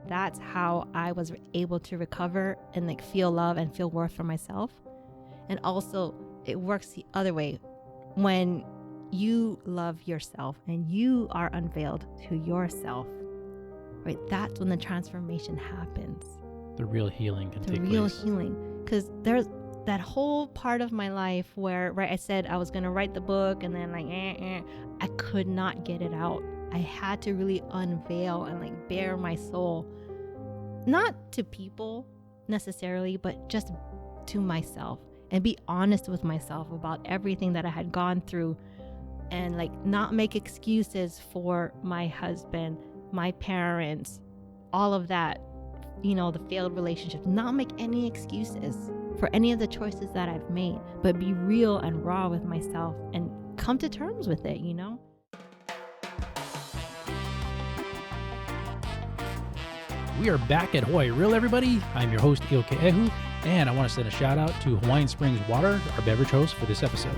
that's how I was able to recover and like feel love and feel worth for myself. And also it works the other way. When you love yourself and you are unveiled to yourself, right? That's when the transformation happens. The real healing can take place. The real healing. Because there's that whole part of my life where, right, I said I was going to write the book and then like, I could not get it out. I had to really unveil and like bare my soul, not to people necessarily, but just to myself, and be honest with myself about everything that I had gone through, and like not make excuses for my husband, my parents, all of that, you know, the failed relationships, not make any excuses for any of the choices that I've made, but be real and raw with myself and come to terms with it, you know? We are back at Hawaii Real, everybody. I'm your host, Ioke Ehu, and I want to send a shout out to Hawaiian Springs Water, our beverage host for this episode.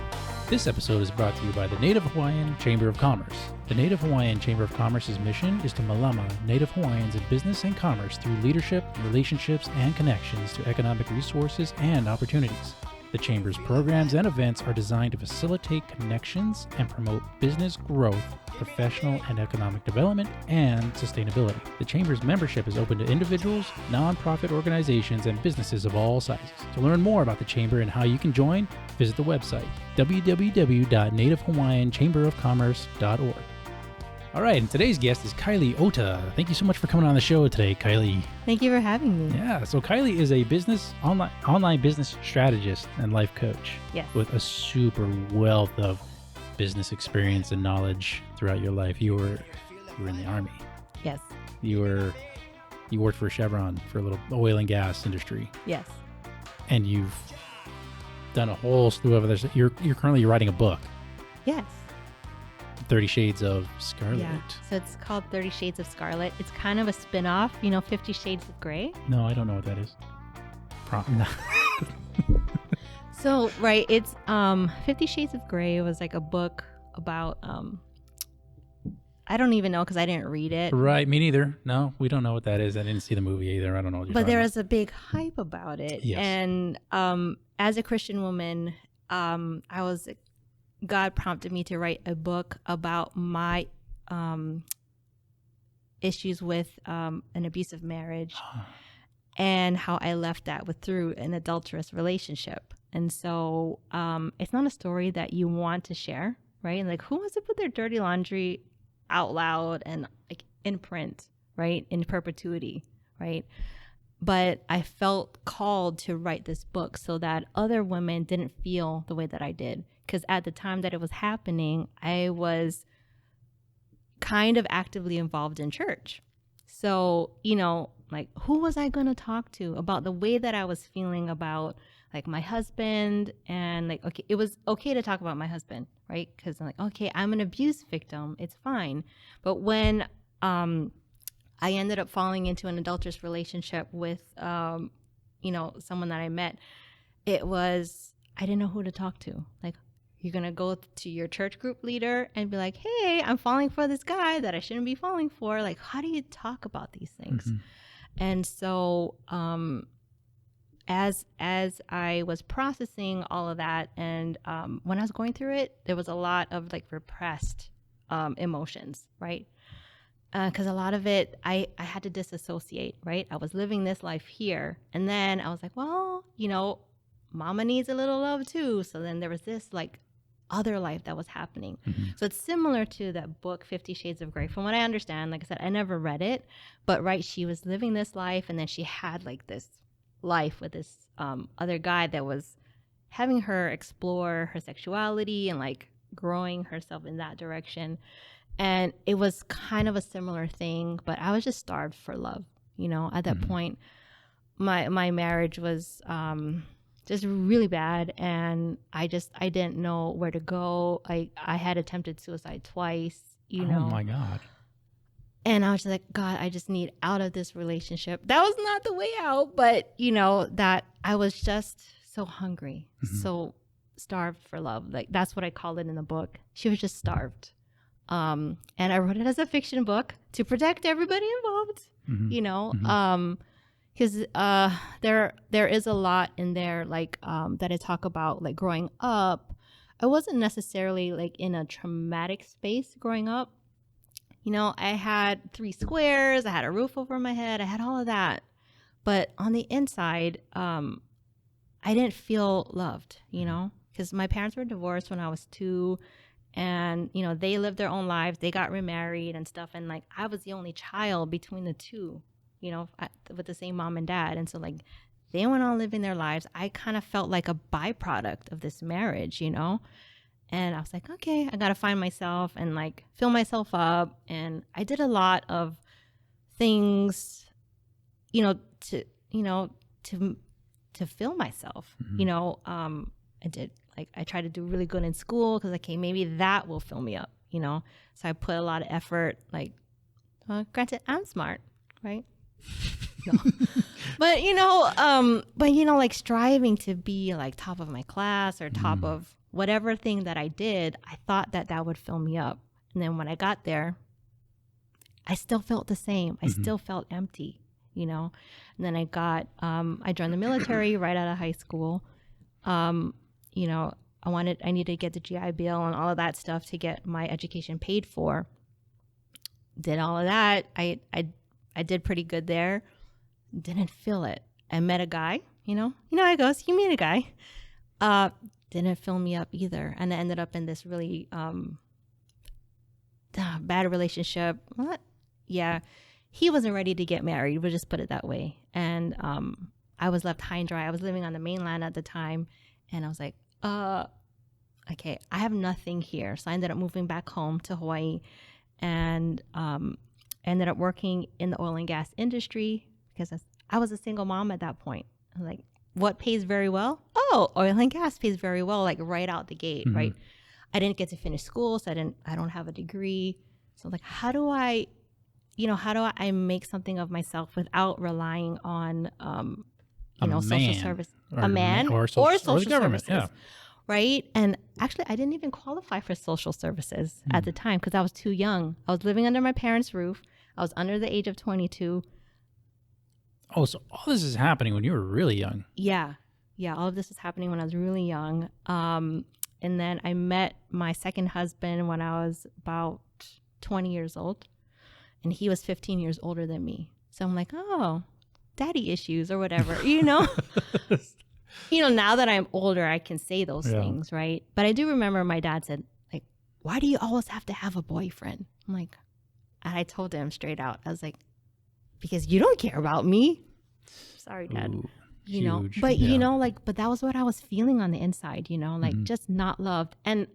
This episode is brought to you by the Native Hawaiian Chamber of Commerce. The Native Hawaiian Chamber of Commerce's mission is to malama Native Hawaiians in business and commerce through leadership, relationships, and connections to economic resources and opportunities. The Chamber's programs and events are designed to facilitate connections and promote business growth, professional and economic development, and sustainability. The Chamber's membership is open to individuals, nonprofit organizations, and businesses of all sizes. To learn more about the Chamber and how you can join, visit the website www.nativehawaiianchamberofcommerce.org. All right, and today's guest is Kylie Ota. Thank you so much for coming on the show today, Kylie. Thank you for having me. Yeah, so Kylie is a online business strategist and life coach. Yes. With a super wealth of business experience and knowledge throughout your life. You were in the Army. Yes. You worked for Chevron for a little oil and gas industry. Yes. And you've done a whole slew of others. You're currently writing a book. Yes. 30 Shades of Scarlett. Yeah, so it's called 30 Shades of Scarlett. It's kind of a spin-off, 50 Shades of Grey. No, I don't know what that is. So, right, it's 50 Shades of Grey was like a book about, I don't even know because I didn't read it. Right, me neither. No, we don't know what that is. I didn't see the movie either. I don't know what you're But there about. was a big hype about it. Yes. And as a Christian woman, God prompted me to write a book about my issues with an abusive marriage and how I left that through an adulterous relationship. And so it's not a story that you want to share, right? And like, who wants to put their dirty laundry out loud and like in print, right? In perpetuity, right? But I felt called to write this book so that other women didn't feel the way that I did. Because at the time that it was happening, I was kind of actively involved in church. So, like, who was I going to talk to about the way that I was feeling about like my husband? And like, okay, it was okay to talk about my husband, right? Because I'm like, okay, I'm an abuse victim. It's fine. But when I ended up falling into an adulterous relationship with, someone that I met, I didn't know who to talk to. Like, you're going to go to your church group leader and be like, hey, I'm falling for this guy that I shouldn't be falling for. Like, how do you talk about these things? Mm-hmm. And so as I was processing all of that, and when I was going through it, there was a lot of like repressed emotions, right? Because a lot of it, I had to disassociate, right? I was living this life here. And then I was like, well, mama needs a little love too. So then there was this like other life that was happening. Mm-hmm. So it's similar to that book, 50 Shades of Grey. From what I understand, like I said, I never read it, but right, she was living this life and then she had like this life with this other guy that was having her explore her sexuality and like growing herself in that direction. And it was kind of a similar thing, but I was just starved for love. At that point, my marriage was just really bad, and I didn't know where to go. I had attempted suicide twice. Oh my God. And I was just like, God, I just need out of this relationship. That was not the way out, but that I was just so hungry, so starved for love. Like, that's what I called it in the book. She was just starved. And I wrote it as a fiction book to protect everybody involved, you know, because there is a lot in there, like that I talk about, like growing up. I wasn't necessarily like in a traumatic space growing up. You know, I had 3 squares, I had a roof over my head, I had all of that. But on the inside, I didn't feel loved, you know, because my parents were divorced when I was 2. And, you know, they lived their own lives. They got remarried and stuff. And like, I was the only child between the 2, you know, with the same mom and dad. And so like, they went on living their lives. I kind of felt like a byproduct of this marriage, you know? And I was like, okay, I got to find myself and like fill myself up. And I did a lot of things, you know, to fill myself, you know, I tried to do really good in school because, okay, maybe that will fill me up, you know? So I put a lot of effort, like, granted, I'm smart, right? No. But, you know, like striving to be like top of my class or top of whatever thing that I did, I thought that would fill me up. And then when I got there, I still felt the same. I still felt empty, you know? And then I joined the military right out of high school. You know, I needed to get the GI Bill and all of that stuff to get my education paid for. Did all of that. I did pretty good there. Didn't feel it. I met a guy, you know how it goes. You meet a guy. Didn't fill me up either. And I ended up in this really bad relationship. What? Yeah. He wasn't ready to get married. We'll just put it that way. And I was left high and dry. I was living on the mainland at the time. And I was like, okay, I have nothing here. So I ended up moving back home to Hawaii and ended up working in the oil and gas industry because I was a single mom at that point. I was like, what pays very well? Oh, oil and gas pays very well, like right out the gate, right? I didn't get to finish school, so I don't have a degree. So like, how do I make something of myself without relying on, social service, a man or social government, services, right? And actually, I didn't even qualify for social services at the time because I was too young. I was living under my parents' roof. I was under the age of 22. Oh, so all this is happening when you were really young. Yeah. All of this is happening when I was really young. And then I met my second husband when I was about 20 years old, and he was 15 years older than me. So I'm like, oh, daddy issues or whatever, you know? Now that I'm older, I can say those things, right? But I do remember my dad said, like, why do you always have to have a boyfriend? I'm like, and I told him straight out, I was like, because you don't care about me. Sorry, Dad. Ooh, but but that was what I was feeling on the inside, like just not loved. And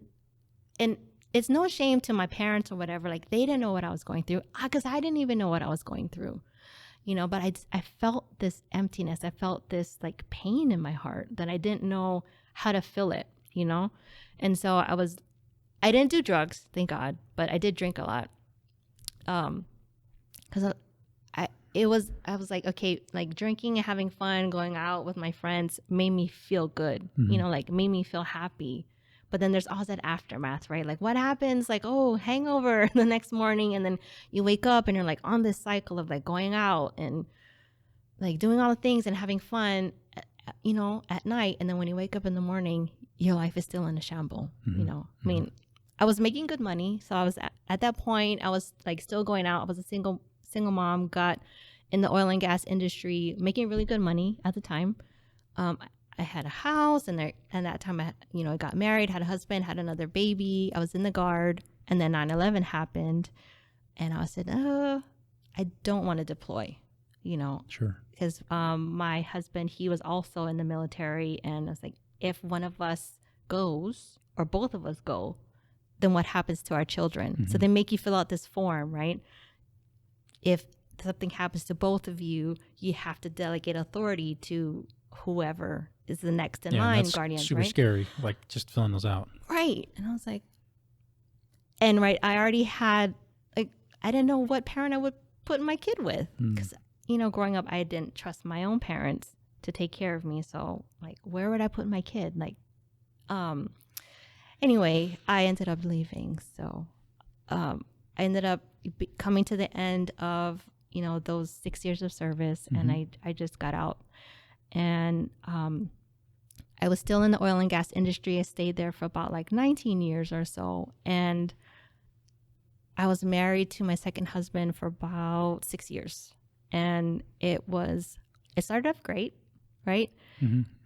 it's no shame to my parents or whatever. Like they didn't know what I was going through because I didn't even know what I was going through, but I felt this emptiness. I felt this like pain in my heart that I didn't know how to fill it, And so I didn't do drugs, thank God, but I did drink a lot. Because I was like, okay, like drinking and having fun, going out with my friends made me feel good, like made me feel happy. But then there's all that aftermath, right? Like what happens, like, oh, hangover the next morning. And then you wake up and you're like on this cycle of like going out and like doing all the things and having fun, at night. And then when you wake up in the morning, your life is still in a shamble, I mean, I was making good money. So I was at that point, I was like still going out. I was a single mom, got in the oil and gas industry, making really good money at the time. I had a house, and that time I got married, had a husband, had another baby. I was in the Guard, and then 9/11 happened, and I said, I don't want to deploy, Sure. because my husband, he was also in the military, and I was like, if one of us goes or both of us go, then what happens to our children? So they make you fill out this form, right? If something happens to both of you, you have to delegate authority to whoever is the next in line, guardians, super right? Scary, like just filling those out. Right. And I was like, I already had, like, I didn't know what parent I would put my kid with. Because, growing up, I didn't trust my own parents to take care of me. So, like, where would I put my kid? Like, anyway, I ended up leaving. So I ended up coming to the end of, those 6 years of service, and I just got out. And I was still in the oil and gas industry. I stayed there for about like 19 years or so. And I was married to my second husband for about 6 years. And it started off great, right?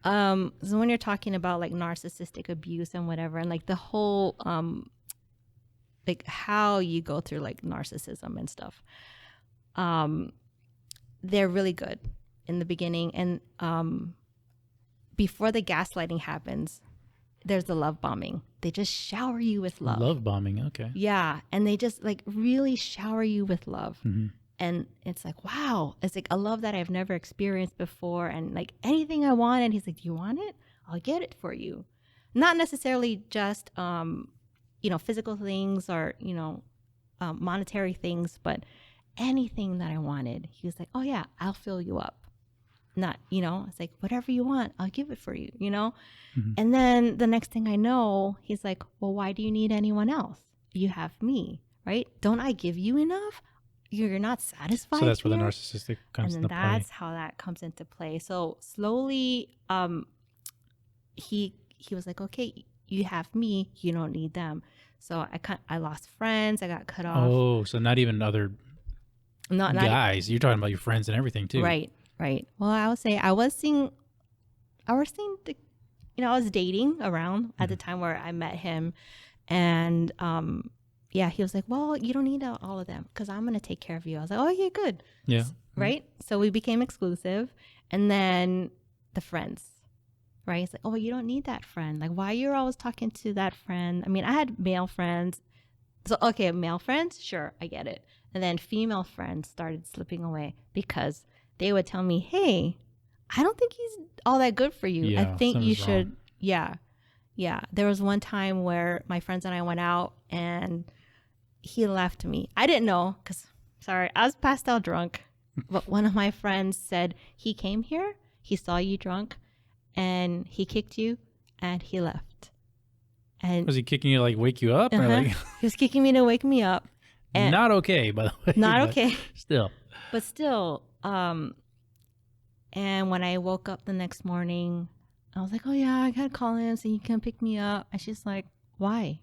So when you're talking about like narcissistic abuse and whatever, and like the whole, like how you go through like narcissism and stuff, they're really good in the beginning. And before the gaslighting happens, there's the love bombing. They just shower you with love. Love bombing, okay. Yeah. And they just like really shower you with love. And it's like, wow, it's like a love that I've never experienced before. And like anything I want. And he's like, do you want it? I'll get it for you. Not necessarily just, physical things or, monetary things, but anything that I wanted. He was like, oh yeah, I'll fill you up. Not, it's like, whatever you want, I'll give it for you, And then the next thing I know, he's like, well, why do you need anyone else? You have me, right? Don't I give you enough? You're not satisfied. So that's where the here? narcissistic comes and into then play. that's how that comes into play. So slowly, he was like, okay, you have me, you don't need them. So I lost friends. I got cut off. Oh, so not even other guys. You're talking about your friends and everything too. Right. Well, I would say I was dating around at the time where I met him, and he was like, well, you don't need all of them because I'm gonna take care of you. I was like, oh yeah, good. Yeah. Right. So we became exclusive, and then the friends. Right. It's like, oh, you don't need that friend. Like, why you're always talking to that friend? I mean, I had male friends. So, okay, male friends, sure, I get it. And then female friends started slipping away because they would tell me, hey, I don't think he's all that good for you. Yeah, I think you should. Wrong. Yeah. There was one time where my friends and I went out and he left me. I didn't know because, sorry, I was passed out drunk. But one of my friends said he came here, he saw you drunk, and he kicked you and he left. And was he kicking you like wake you up? Or like... He was kicking me to wake me up. And not okay, by the way. Not okay. Still. But still, and when I woke up the next morning, I was like, oh yeah, I gotta call him so he can pick me up. And she's like, why?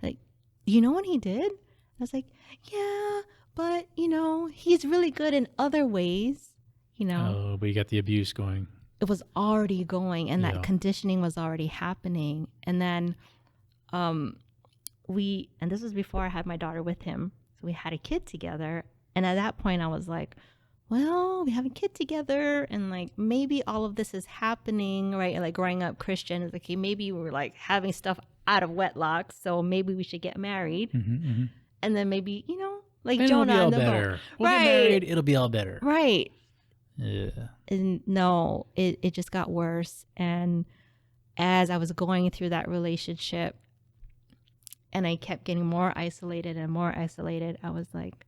Like, you know what he did? I was like, yeah, but he's really good in other ways, Oh, but you got the abuse going. It was already going, and that conditioning was already happening. And then and this was before I had my daughter with him. So we had a kid together. And at that point I was like, well, we have a kid together, and like maybe all of this is happening, right? And like growing up Christian, it's like, okay, maybe we're like having stuff out of wedlock, so maybe we should get married. And then maybe, like and Jonah it'll and be the all boat. better. We'll get married, it'll be all better. Right. Yeah. And no, it just got worse. And as I was going through that relationship and I kept getting more isolated and more isolated, I was like,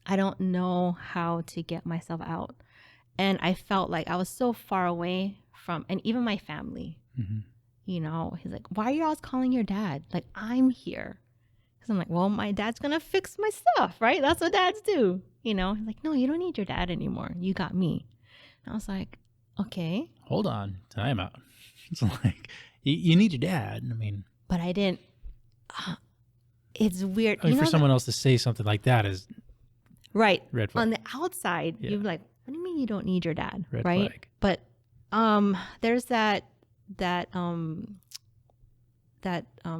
I don't know how to get myself out. And I felt like I was so far away from, and even my family, he's like, why are you always calling your dad? Like, I'm here. Because I'm like, well, my dad's going to fix my stuff, right? That's what dads do. He's like, no, you don't need your dad anymore. You got me. And I was like, okay. Hold on. Time out. It's like, you need your dad. I mean. But I didn't. It's weird. I mean, for someone else to say something like that is. Right. Red flag. On the outside, you're like, what do you mean you don't need your dad? Red right? flag. But there's that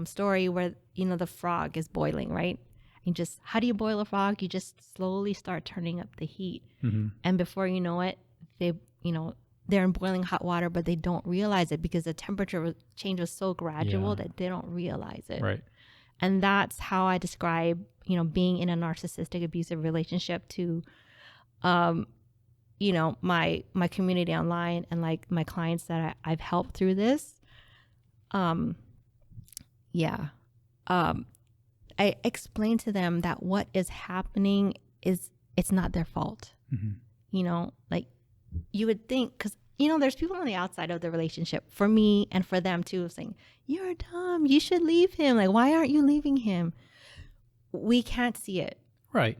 story where, the frog is boiling, right? And just, how do you boil a frog? You just slowly start turning up the heat. And before you know it, they're in boiling hot water, but they don't realize it because the temperature change was so gradual that they don't realize it. Right. And that's how I describe, being in a narcissistic abusive relationship to, my community online and like my clients that I've helped through this. I explain to them that what is happening it's not their fault. Like you would think, because there's people on the outside of the relationship, for me and for them too, saying, you're dumb, you should leave him, like why aren't you leaving him? we can't see it. Right.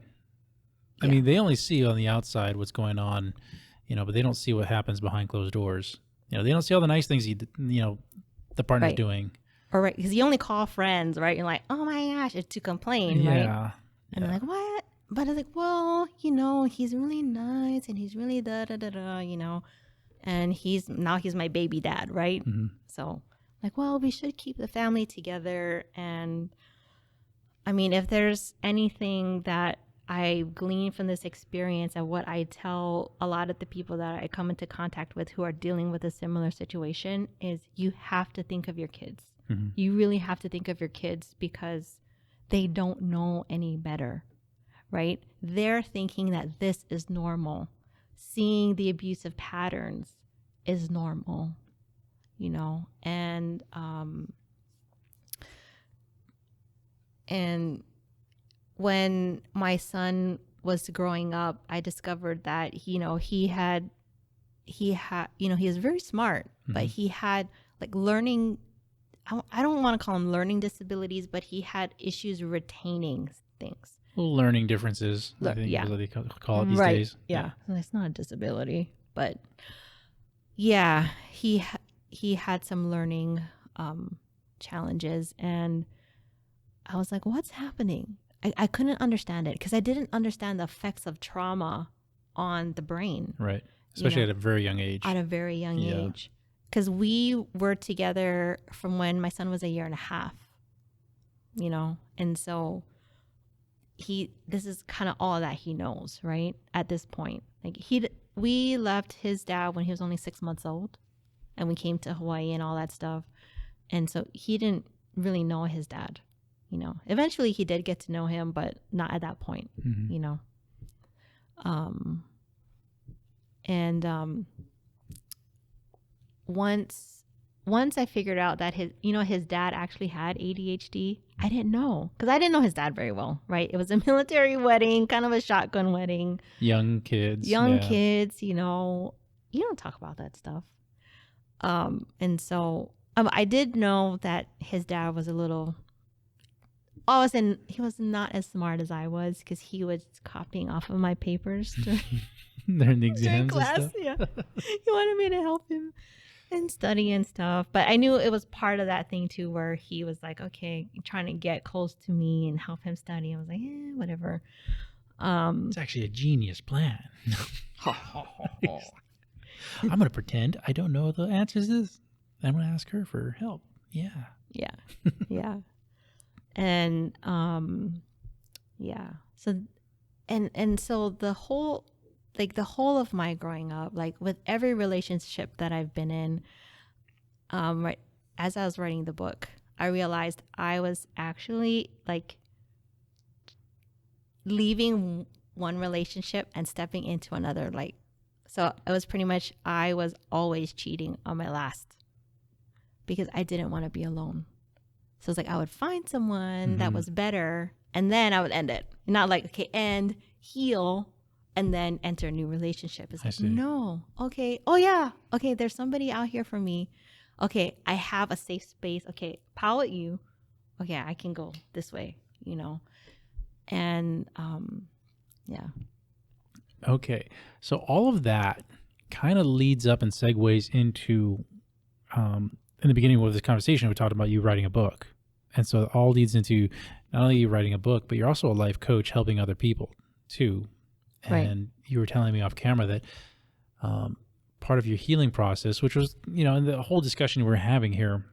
I Yeah. mean, they only see on the outside what's going on, but they don't see what happens behind closed doors. They don't see all the nice things the partner's Right. doing. Or right, because you only call friends, right? You're like, oh my gosh, it's to complain, right? Yeah. And they're like, what? But it's like, well, he's really nice and he's really da da da da, and he's my baby dad, right? Mm-hmm. So like, well, we should keep the family together. And I mean, if there's anything that I glean from this experience and what I tell a lot of the people that I come into contact with who are dealing with a similar situation is you have to think of your kids. Mm-hmm. You really have to think of your kids because they don't know any better, right? They're thinking that this is normal. Seeing the abusive patterns is normal, and when my son was growing up, I discovered that, he was very smart, Mm-hmm. but he had like learning, I don't want to call them learning disabilities, but he had issues retaining things. Learning differences, I think is what they call it these days. Yeah. It's not a disability, but yeah, he had some learning challenges, and I was like, what's happening? I couldn't understand it because I didn't understand the effects of trauma on the brain. Right. Especially at a very young age. At a very young age. Because we were together from when my son was 1.5 years, and so this is kind of all that he knows, right? At this point, like we left his dad when he was only 6 months old, and we came to Hawaii and all that stuff, and so he didn't really know his dad. Eventually he did get to know him, but not at that point. Mm-hmm. Once I figured out that his dad actually had ADHD, I didn't know because I didn't know his dad very well, right? It was a military wedding, kind of a shotgun wedding. Young kids. You don't talk about that stuff. And so I did know that his dad was he was not as smart as I was because he was copying off of my papers during the exams class. and stuff. Yeah, he wanted me to help him and study and stuff. But I knew it was part of that thing too, where he was like, okay, trying to get close to me and help him study. I was like, whatever. It's actually a genius plan. I'm going to pretend I don't know the answers to this. I'm going to ask her for help. Yeah. Yeah. And so and so the whole of my growing up, like with every relationship that I've been in, right as I was writing the book, I realized I was actually like leaving one relationship and stepping into another. Like, so it was pretty much I was always cheating on my last because I didn't want to be alone. So it's like I would find someone that was better, and then I would end it. Not like, okay, end, heal, and then enter a new relationship. It's like, no, okay, oh yeah, okay, there's somebody out here for me. Okay, I have a safe space. Okay, pow at you. Okay, I can go this way, And yeah. Okay, so all of that kind of leads up and segues into, in the beginning of this conversation, we talked about you writing a book. And so it all leads into not only you writing a book, but you're also a life coach helping other people too. And you were telling me off camera that part of your healing process, which was, in the whole discussion we're having here,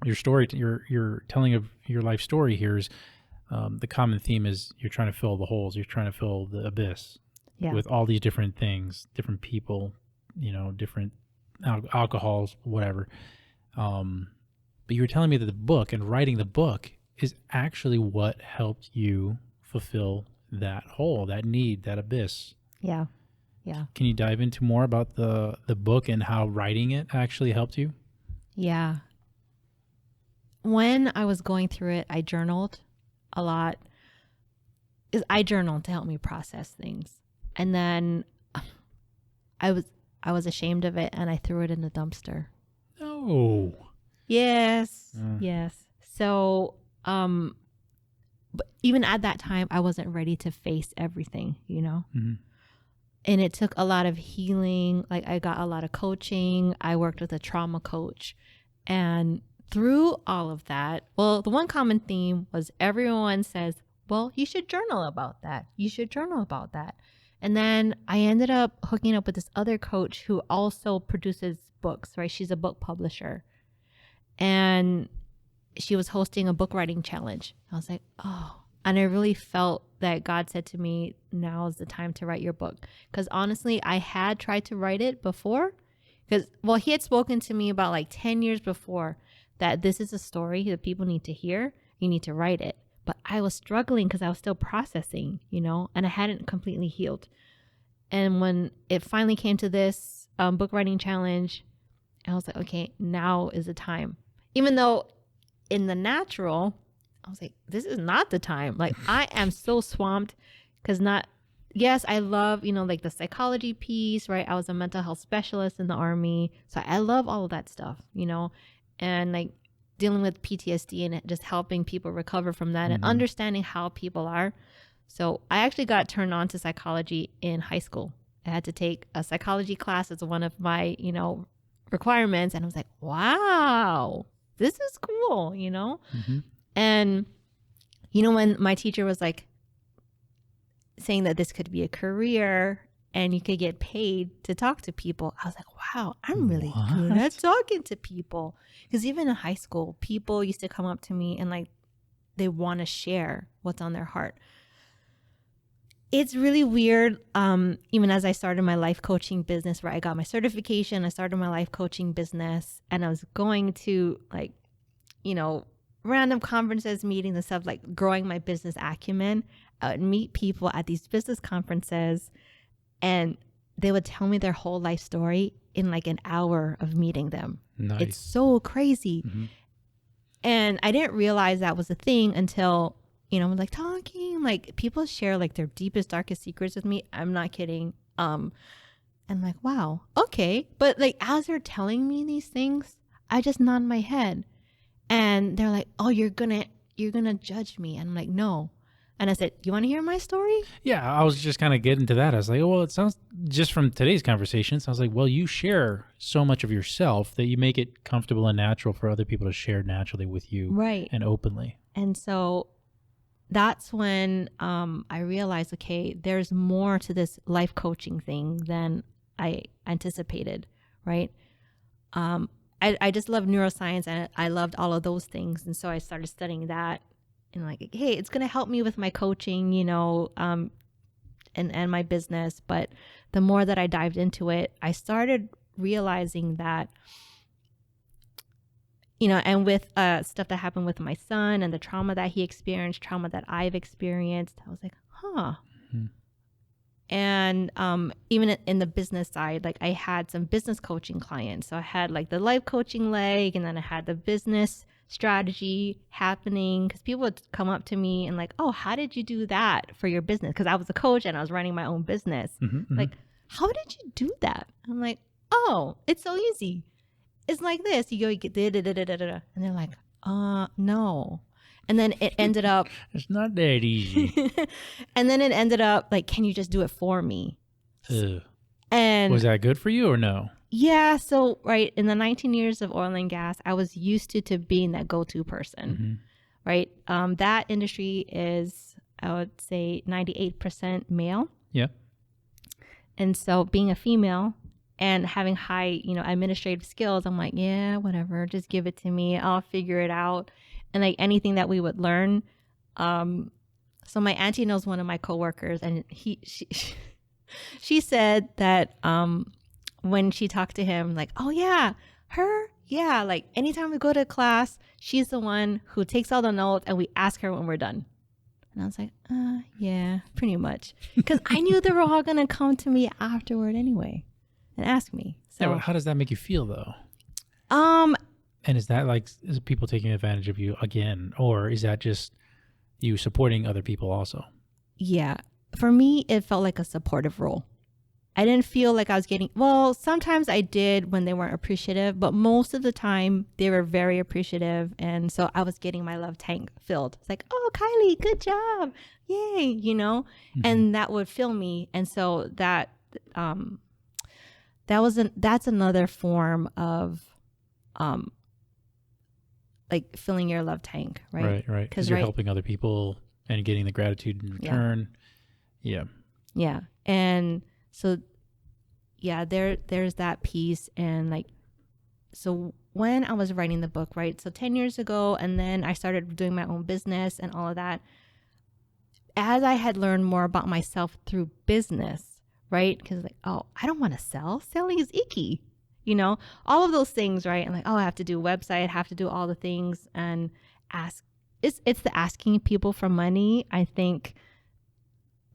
your story, your telling of your life story here is the common theme is you're trying to fill the holes. You're trying to fill the abyss with all these different things, different people, different alcohols, whatever. But you were telling me that the book and writing the book is actually what helped you fulfill that hole, that need, that abyss. Yeah. Can you dive into more about the book and how writing it actually helped you? Yeah. When I was going through it, I journaled a lot. I journaled to help me process things. And then I was ashamed of it and I threw it in the dumpster. Oh. Yes. Yes. So, but even at that time, I wasn't ready to face everything, you know? And it took a lot of healing. Like I got a lot of coaching. I worked with a trauma coach. And through all of that, well, the one common theme was everyone says, well, you should journal about that. You should journal about that. And then I ended up hooking up with this other coach who also produces books, right? She's a book publisher. And she was hosting a book writing challenge. I was like, oh, and I really felt that God said to me, now is the time to write your book. Because honestly, I had tried to write it before. Because, well, he had spoken to me about like 10 years before that this is a story that people need to hear. You need to write it. But I was struggling because I was still processing, you know, and I hadn't completely healed. And when it finally came to this book writing challenge, I was like, okay, now is the time. Even though in the natural, I was like, this is not the time. Like I am so swamped because yes, I love, you know, like the psychology piece, right? I was a mental health specialist in the Army. So I love all of that stuff, you know, and like dealing with PTSD and just helping people recover from that and understanding how people are. So I actually got turned on to psychology in high school. I had to take a psychology class as one of my, you know, requirements. And I was like, wow, this is cool, you know? And, you know, when my teacher was like saying that this could be a career and you could get paid to talk to people, I was like, wow, I'm really good at talking to people. Because even in high school, people used to come up to me and like they want to share what's on their heart. It's really weird. Even as I started my life coaching business, where I got my certification, I started my life coaching business, and I was going to like, you know, random conferences, meetings and stuff, like growing my business acumen. I would meet people at these business conferences and they would tell me their whole life story in like an hour of meeting them. Nice. It's so crazy. And I didn't realize that was a thing until, you know, like talking, like people share like their deepest, darkest secrets with me. I'm not kidding. And like, wow, okay. But like, as they're telling me these things, I just nod my head and they're like, oh, you're gonna judge me. And I'm like, no. And I said, you want to hear my story? Yeah, I was just kind of getting to that. I was like, well, it sounds, just from today's conversation, sounds like, well, you share so much of yourself that you make it comfortable and natural for other people to share naturally with you. Right. And openly. And so that's when I realized, okay, there's more to this life coaching thing than I anticipated, right? I just love neuroscience and I loved all of those things. And so I started studying that. And like, hey, it's going to help me with my coaching, you know, and my business. But the more that I dived into it, I started realizing that, you know, and with stuff that happened with my son and the trauma that he experienced, trauma that I've experienced, I was like, huh. And even in the business side, like I had some business coaching clients. So I had like the life coaching leg, and then I had the business strategy happening, because people would come up to me and like, oh, how did you do that for your business? Because I was a coach and I was running my own business. Like, how did you do that? I'm like, oh, it's so easy. It's like this. You go, you get da-da-da-da-da-da. And they're like, no. And then it ended up it's not that easy. And then it ended up like, can you just do it for me? And was that good for you or no? Yeah. So, right, in the 19 years of oil and gas, I was used to being that go-to person, right? That industry is, I would say, 98% male. Yeah. And so being a female and having high, you know, administrative skills, I'm like, yeah, whatever, just give it to me. I'll figure it out. And like anything that we would learn. So my auntie knows one of my coworkers, and she said that when she talked to him, like, oh yeah, her, yeah, like anytime we go to class, she's the one who takes all the notes and we ask her when we're done. And I was like, yeah, pretty much. Because I knew they were all going to come to me afterward anyway and ask me. So yeah, how does that make you feel though? And is that like, is people taking advantage of you again? Or is that just you supporting other people also? Yeah. For me, it felt like a supportive role. I didn't feel like I was getting, well, sometimes I did when they weren't appreciative, but most of the time they were very appreciative. And so I was getting my love tank filled. It's like, oh, Kylie, good job. Yay, and that would fill me. And so that's another form of, like filling your love tank, right? Right. Because you're helping other people and getting the gratitude in return. Yeah. And so, there's that piece. And like, so when I was writing the book, right? So 10 years ago, and then I started doing my own business and all of that. As I had learned more about myself through business, right? Because like, oh, I don't want to sell. Selling is icky, all of those things, right? And like, oh, I have to do a website, I have to do all the things and ask. It's the asking people for money, I think,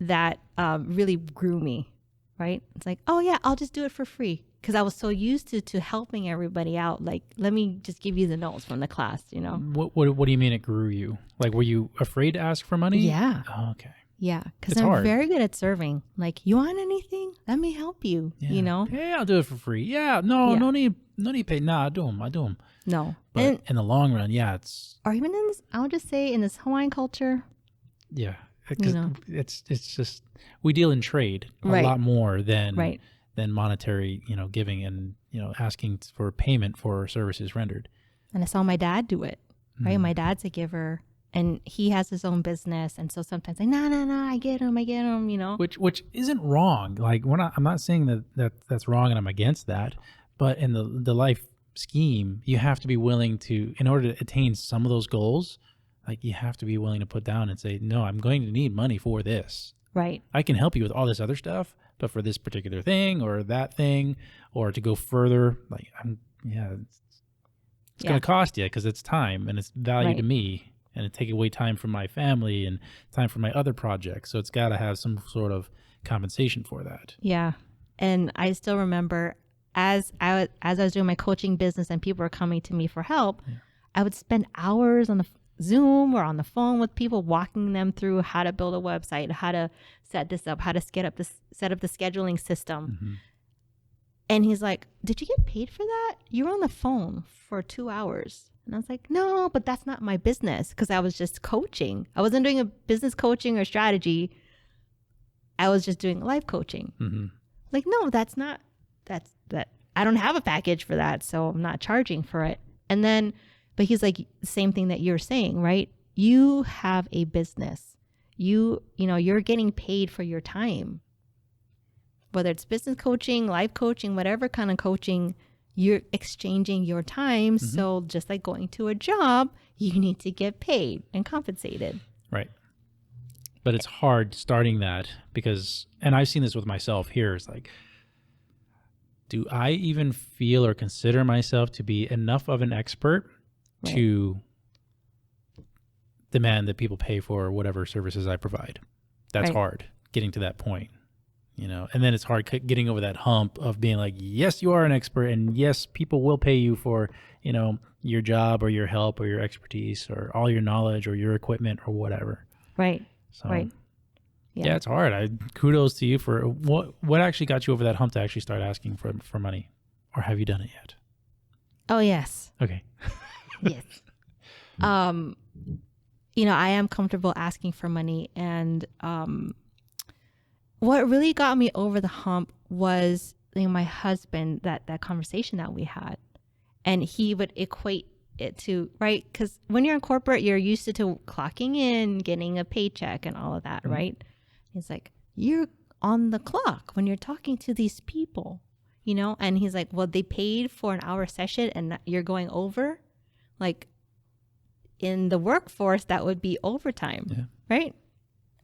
that really grew me, right? It's like, oh yeah, I'll just do it for free. Because I was so used to helping everybody out. Like, let me just give you the notes from the class, What do you mean it grew you? Like, were you afraid to ask for money? Yeah. Oh, okay. Yeah, because I'm hard. Very good at serving. Like, you want anything? Let me help you, Yeah, I'll do it for free. Yeah, no need pay. Nah, I do them. No. But and, in the long run, it's... Or even in this, I would just say in this Hawaiian culture. Yeah, because it's just, we deal in trade a lot more than monetary, giving and, asking for payment for services rendered. And I saw my dad do it, right? My dad's a giver. And he has his own business, and so sometimes like, no, I get him, Which isn't wrong. Like, I'm not saying that's wrong, and I'm against that. But in the life scheme, you have to be willing to, in order to attain some of those goals, like you have to be willing to put down and say, no, I'm going to need money for this. Right. I can help you with all this other stuff, but for this particular thing or that thing, or to go further, like it's going to cost you because it's time and it's value to me. And it take away time from my family and time from my other projects. So it's got to have some sort of compensation for that. Yeah. And I still remember as I was doing my coaching business and people were coming to me for help, I would spend hours on the Zoom or on the phone with people, walking them through how to build a website, how to set this up, how to set up the scheduling system. And he's like, did you get paid for that? You were on the phone for 2 hours. And I was like, no, but that's not my business, because I was just coaching. I wasn't doing a business coaching or strategy. I was just doing life coaching. Like, no, that's not, I don't have a package for that, so I'm not charging for it. And then, but he's like, same thing that you're saying, right? You have a business. You're getting paid for your time. Whether it's business coaching, life coaching, whatever kind of coaching, you're exchanging your time. So just like going to a job, you need to get paid and compensated. Right. But it's hard starting that because, and I've seen this with myself here, it's like, do I even feel or consider myself to be enough of an expert to demand that people pay for whatever services I provide? That's hard, getting to that point. And then it's hard getting over that hump of being like, yes, you are an expert, and yes, people will pay you for, your job or your help or your expertise or all your knowledge or your equipment or whatever. Right. So, yeah, it's hard. Kudos to you for what actually got you over that hump to actually start asking for money, or have you done it yet? Oh, yes. Okay. Yes. I am comfortable asking for money, and, what really got me over the hump was my husband, that conversation that we had. And he would equate it to, right? Because when you're in corporate, you're used to clocking in, getting a paycheck and all of that, right? He's like, you're on the clock when you're talking to these people, And he's like, well, they paid for an hour session and you're going over. Like, in the workforce, that would be overtime, right?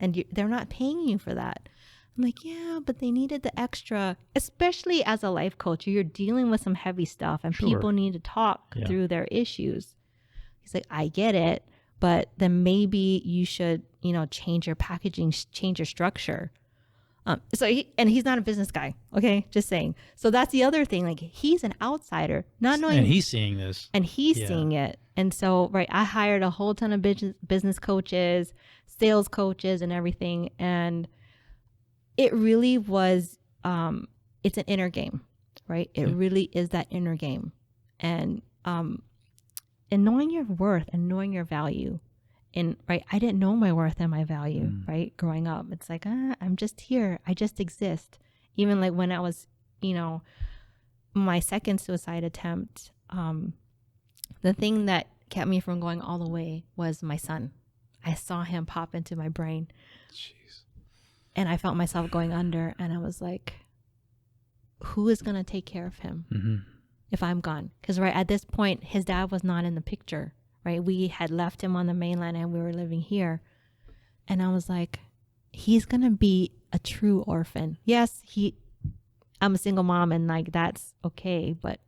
And they're not paying you for that. I'm like, yeah, but they needed the extra, especially as a life coach. You're dealing with some heavy stuff and people need to talk through their issues. He's like, I get it, but then maybe you should, change your packaging, change your structure. And he's not a business guy. Okay. Just saying. So that's the other thing. Like, he's an outsider, not knowing. And he's seeing this. And he's seeing it. And so, I hired a whole ton of business coaches, sales coaches and everything. And it really was it's an inner game, right? It really is that inner game. And knowing your worth and knowing your value. And right, I didn't know my worth and my value, right? Growing up, it's like, I'm just here. I just exist. Even like when I was, my second suicide attempt, the thing that kept me from going all the way was my son. I saw him pop into my brain. Jeez. And I felt myself going under. And I was like, who is going to take care of him if I'm gone? Because right at this point, his dad was not in the picture. Right, we had left him on the mainland and we were living here. And I was like, he's going to be a true orphan. Yes, I'm a single mom and like that's okay, but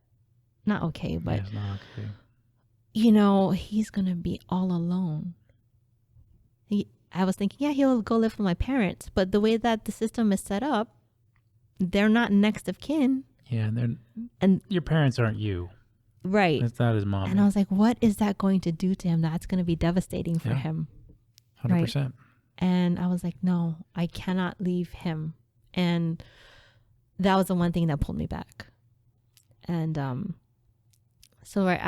not okay. But, it's not okay. He's going to be all alone. I was thinking, yeah, he'll go live with my parents. But the way that the system is set up, they're not next of kin. Yeah, and your parents aren't you. Right. It's not his mom. And I was like, what is that going to do to him? That's going to be devastating for him. 100%. Right? And I was like, no, I cannot leave him. And that was the one thing that pulled me back. And so right,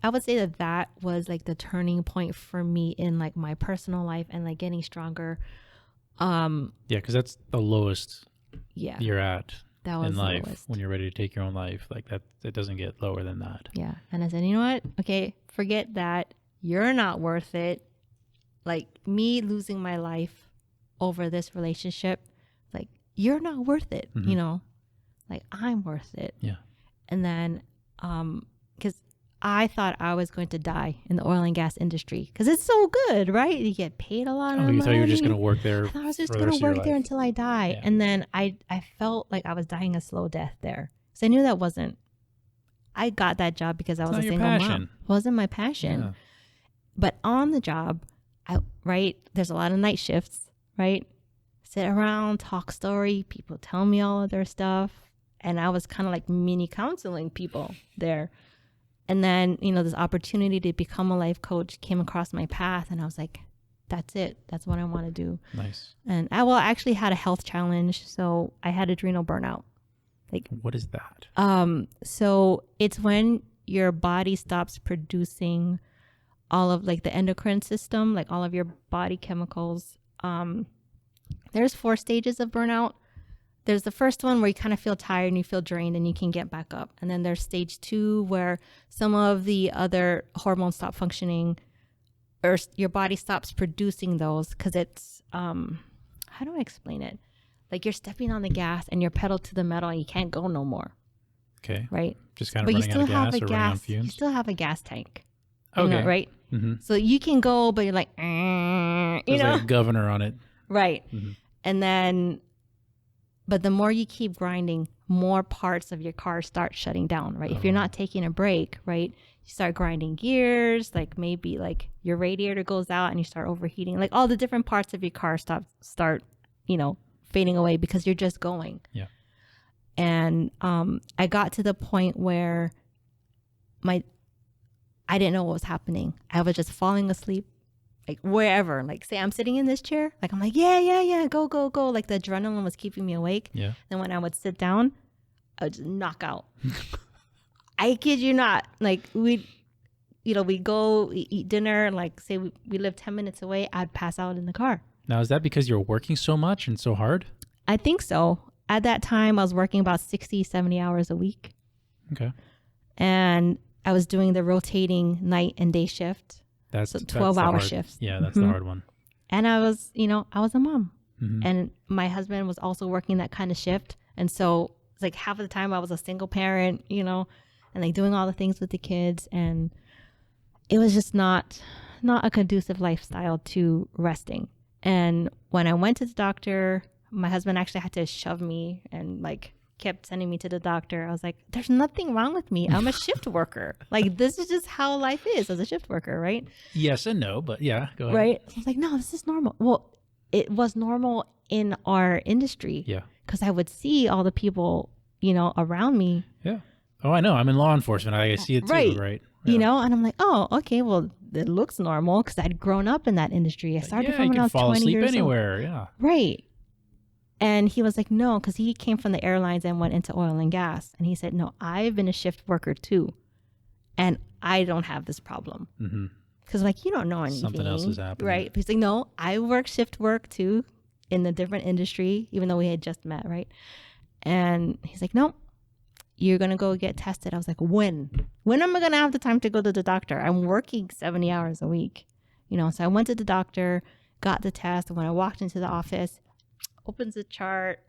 I would say that was like the turning point for me in like my personal life and like getting stronger. Yeah, because that's the lowest you're at. That was in life lowest. When you're ready to take your own life, like that, it doesn't get lower than that. Yeah. And I said, you know what? Okay, forget that. You're not worth it. Like me losing my life over this relationship, like you're not worth it, like I'm worth it. Yeah. And then, because I thought I was going to die in the oil and gas industry because it's so good, right? You get paid a lot of money. You thought you were just going to work there. I thought I was just going to work there until I die. Yeah. And then I felt like I was dying a slow death there. So I knew that wasn't, I got that job because I was a single mom. It wasn't my passion. Yeah. But on the job, there's a lot of night shifts, right? Sit around, talk story, people tell me all of their stuff. And I was kind of like mini counseling people there. And then, this opportunity to become a life coach came across my path. And I was like, that's it. That's what I want to do. Nice. And I actually had a health challenge. So I had adrenal burnout. Like, what is that? So it's when your body stops producing all of like the endocrine system, like all of your body chemicals. There's 4 stages of burnout. There's the first one where you kind of feel tired and you feel drained and you can get back up. And then there's stage 2 where some of the other hormones stop functioning or your body stops producing those because it's, how do I explain it? Like you're stepping on the gas and you're pedal to the metal and you can't go no more. Okay. Right? Just kind of running out of gas or running on fumes? You still have a gas tank. Okay. Right? Mm-hmm. So you can go, but you're like, There's like a governor on it. Right. Mm-hmm. And then, but the more you keep grinding, more parts of your car start shutting down, right? If you're not taking a break, right, you start grinding gears, like maybe like your radiator goes out and you start overheating, like all the different parts of your car start, fading away because you're just going. Yeah. And I got to the point where I didn't know what was happening. I was just falling asleep. Like wherever, like say I'm sitting in this chair, like I'm like, yeah, go. Like the adrenaline was keeping me awake. Yeah. Then when I would sit down, I would just knock out. I kid you not. Like we go eat dinner and like say we live 10 minutes away, I'd pass out in the car. Now, is that because you're working so much and so hard? I think so. At that time, I was working about 60, 70 hours a week. Okay. And I was doing the rotating night and day shift. That's 12-hour shifts. Yeah, that's the hard one. And I was, I was a mom. Mm-hmm. And my husband was also working that kind of shift. And so it's like half of the time I was a single parent, and like doing all the things with the kids. And it was just not a conducive lifestyle to resting. And when I went to the doctor, my husband actually had to shove me and like kept sending me to the doctor. I was like, there's nothing wrong with me. I'm a shift worker. Like, this is just how life is as a shift worker, right? Yes and no, but yeah, go ahead. Right? I was like, no, this is normal. Well, it was normal in our industry. Yeah. Because I would see all the people, around me. Yeah. Oh, I know. I'm in law enforcement. I see it too, right? Yeah. And I'm like, oh, okay, well, it looks normal because I'd grown up in that industry. I started from when I was 20 years old. Fall asleep anywhere, yeah. Right. And he was like, no, because he came from the airlines and went into oil and gas. And he said, no, I've been a shift worker too. And I don't have this problem. Because like, you don't know anything. Something else is happening. Right. But he's like, no, I work shift work too in a different industry, even though we had just met. Right. And he's like, no, you're going to go get tested. I was like, when am I going to have the time to go to the doctor? I'm working 70 hours a week, you know? So I went to the doctor, got the test. And when I walked into the office, opens the chart.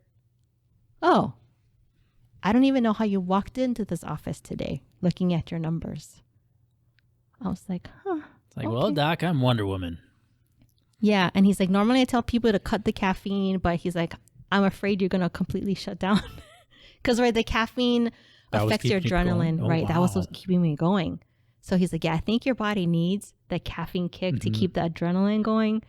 Oh, I don't even know how you walked into this office today looking at your numbers. I was like, huh. It's like, well, doc, I'm Wonder Woman. Yeah. And he's like, normally I tell people to cut the caffeine, but he's like, I'm afraid you're going to completely shut down. Because, right, the caffeine affects your adrenaline, right? Wow. That was what's keeping me going. So he's like, yeah, I think your body needs the caffeine kick to keep the adrenaline going.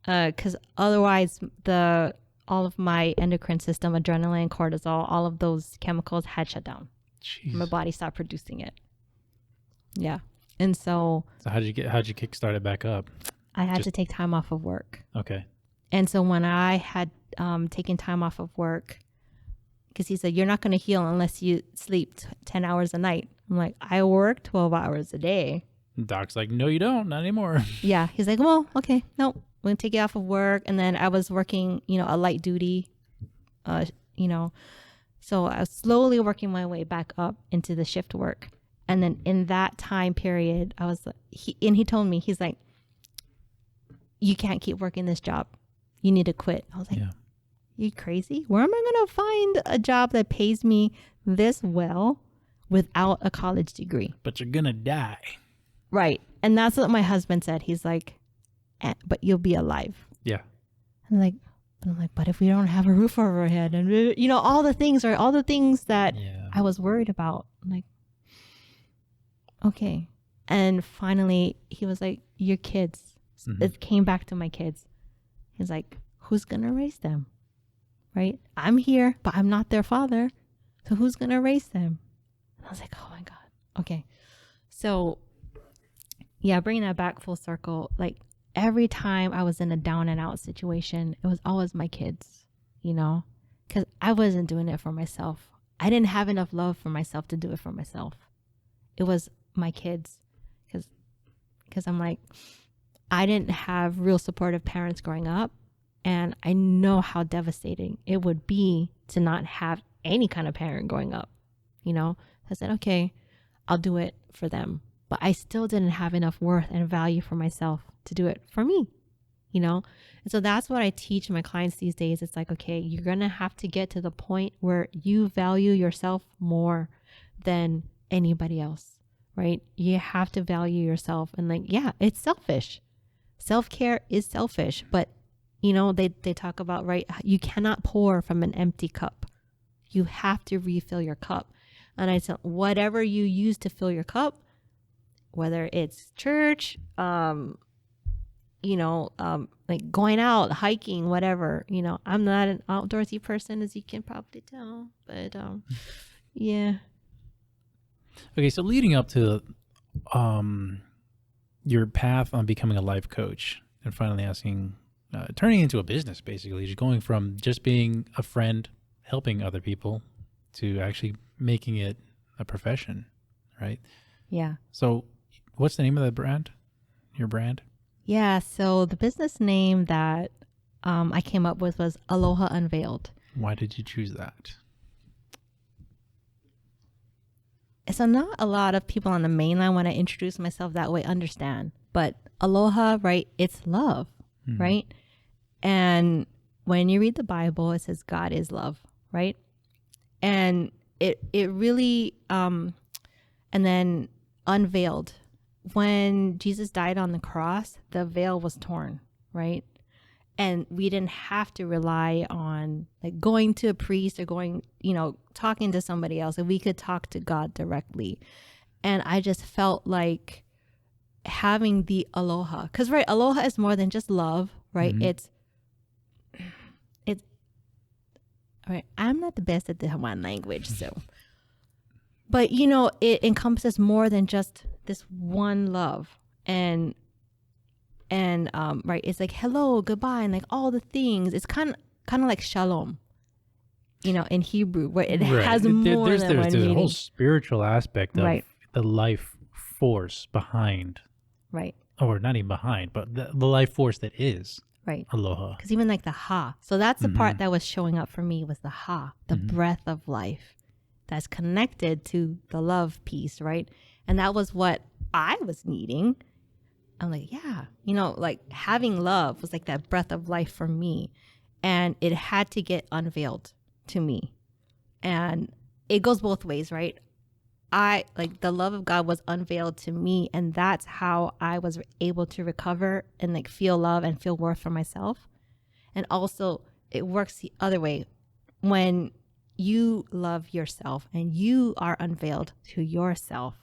Because otherwise, all of my endocrine system, adrenaline, cortisol, all of those chemicals had shut down. Jeez. My body stopped producing it. Yeah. And so how'd you kickstart it back up? I had to take time off of work. Okay. And so when I had taken time off of work, because he said, you're not going to heal unless you sleep 10 hours a night. I'm like, I work 12 hours a day. Doc's like, no, you don't. Not anymore. Yeah. He's like, well, okay. No, we're going to take you off of work. And then I was working, a light duty, so I was slowly working my way back up into the shift work. And then in that time period, he told me, he's like, you can't keep working this job. You need to quit. I was like, yeah. You crazy? Where am I going to find a job that pays me this well without a college degree? But you're going to die. Right. And that's what my husband said. He's like, but you'll be alive. Yeah. I'm like, but if we don't have a roof over our head and, all the things that I was worried about. I'm like, okay. And finally he was like, your kids. It came back to my kids. He's like, who's going to raise them? Right? I'm here, but I'm not their father. So who's going to raise them? And I was like, oh my God. Okay. So yeah, bringing that back full circle, like every time I was in a down and out situation, it was always my kids, because I wasn't doing it for myself. I didn't have enough love for myself to do it for myself. It was my kids, because I'm like, I didn't have real supportive parents growing up. And I know how devastating it would be to not have any kind of parent growing up. I said, okay, I'll do it for them. But I still didn't have enough worth and value for myself to do it for me, And so that's what I teach my clients these days. It's like, okay, you're going to have to get to the point where you value yourself more than anybody else, right? You have to value yourself. And yeah, it's selfish. Self-care is selfish, but they talk about, right, you cannot pour from an empty cup. You have to refill your cup. And I said, whatever you use to fill your cup, whether it's church, like going out, hiking, whatever, I'm not an outdoorsy person, as you can probably tell, but yeah. Okay. So leading up to your path on becoming a life coach and finally turning into a business, basically, just going from just being a friend, helping other people, to actually making it a profession, right? Yeah. So what's the name of the brand, your brand? Yeah. So the business name that I came up with was Aloha Unveiled. Why did you choose that? So not a lot of people on the mainland, when I introduce myself that way, understand. But aloha, right? It's love, right? And when you read the Bible, it says God is love, right? And it really, and then unveiled. When Jesus died on the cross, the veil was torn, right? And we didn't have to rely on going to a priest or going, talking to somebody else. And we could talk to God directly. And I just felt like having the aloha, because right, aloha is more than just love, right? It's all right. I'm not the best at the Hawaiian language, so, but it encompasses more than just this one love, and right, it's like hello, goodbye, and all the things. It's kind of like shalom, in Hebrew, where it Right. has more there's than one there's a meaning. whole spiritual aspect of Right. the life force behind, Right. or not even behind, but the life force that is Right. aloha. Because even like the ha. So that's the part that was showing up for me was the ha, the breath of life that's connected to the love piece, right? And that was what I was needing. I'm like, yeah, like having love was like that breath of life for me. And it had to get unveiled to me. And it goes both ways, right? The love of God was unveiled to me, and that's how I was able to recover and like feel love and feel worth for myself. And also it works the other way. When you love yourself and you are unveiled to yourself,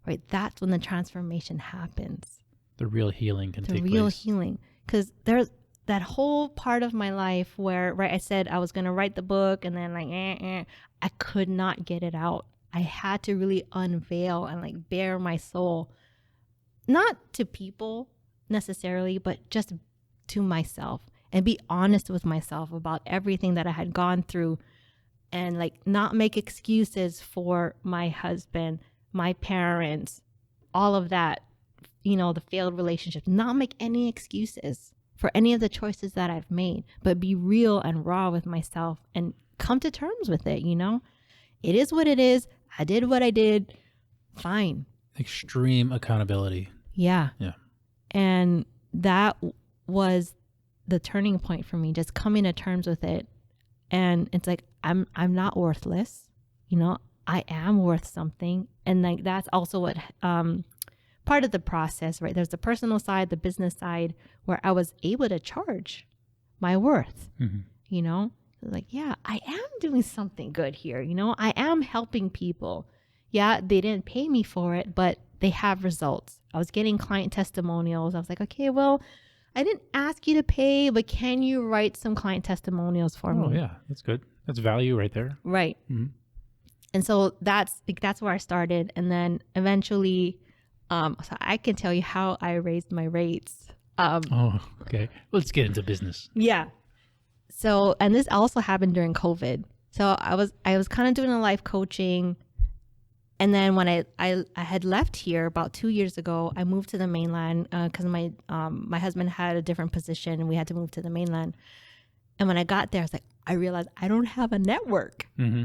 right? That's when the transformation happens. The real healing can The take real place. healing. Because there's that whole part of my life where, right, I said I was going to write the book and then like, I could not get it out. I had to really unveil and like bare my soul, not to people necessarily, but just to myself, and be honest with myself about everything that I had gone through, and like not make excuses for my husband, my parents, all of that, the failed relationships, not make any excuses for any of the choices that I've made, but be real and raw with myself and come to terms with it. It is what it is. I did what I did. Fine. Extreme accountability. Yeah. Yeah. And that was the turning point for me, just coming to terms with it. And it's like, I'm not worthless. I am worth something. And like, that's also what, part of the process, right? There's the personal side, the business side, where I was able to charge my worth, Like, yeah, I am doing something good here. I am helping people. Yeah, they didn't pay me for it, but they have results. I was getting client testimonials. I was like, okay, well, I didn't ask you to pay, but can you write some client testimonials for me? Oh, yeah, that's good. That's value right there. Right. Mm-hmm. And so that's where I started. And then eventually, so I can tell you how I raised my rates. Oh, okay. Let's get into business. Yeah. So, and this also happened during COVID. So I was kind of doing a life coaching. And then when I had left here about 2 years ago, I moved to the mainland because my husband had a different position and we had to move to the mainland. And when I got there, I was like, I realized I don't have a network. Mm-hmm.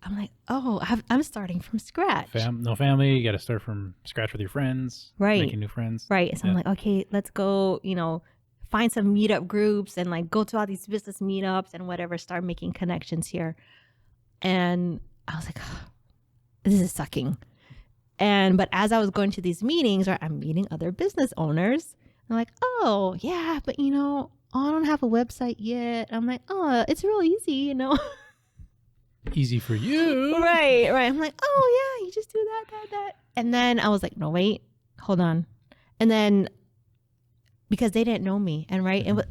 I'm like, oh, I'm starting from scratch. No family. You got to start from scratch with your friends. Right. Making new friends. Right. So I'm like, okay, let's go, find some meetup groups and like go to all these business meetups and whatever, start making connections here. And I was like, oh, this is sucking. But as I was going to these meetings, right, I'm meeting other business owners. I'm like, oh yeah, but I don't have a website yet. I'm like, oh, it's real easy, Easy for you. Right. I'm like, oh yeah, you just do that. And then I was like, no, wait, hold on. And then because they didn't know me, and right, and